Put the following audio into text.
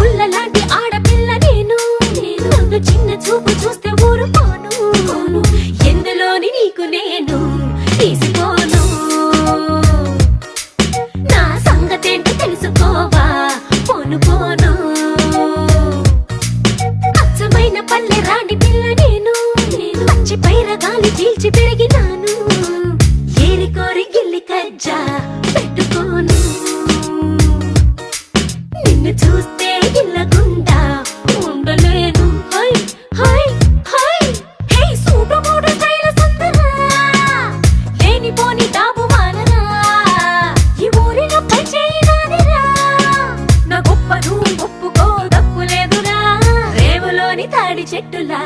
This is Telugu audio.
పుల్లలాంటి ఆడపిల్ల నేను నన్ను చిన్న చూపు చూస్తే ఊరుకోను ఎందులోని నీకు నేను తీసుకోను నా సంగతేంటో తెలుసుకోవా పోను పోను అచ్చమైన పల్లె రాణి పిల్ల నేను పచ్చి పైరగాలి చీల్చి పెరిగినాను ఏరి కోరి గిల్లి కజ్జా పెట్టుకోను నిన్ను చూస్తే ఇల్లగుండా ఉండలేను హై హై హై హే సూటు మూడు స్టైల్ సుందరా లేనిపోని డాబు మానరా ఈ ఊరిలో పై చేయనాదిరా నా గొప్పను ఒప్పుకో తప్పు లేదురా రేవులోని తాడి చెట్టులా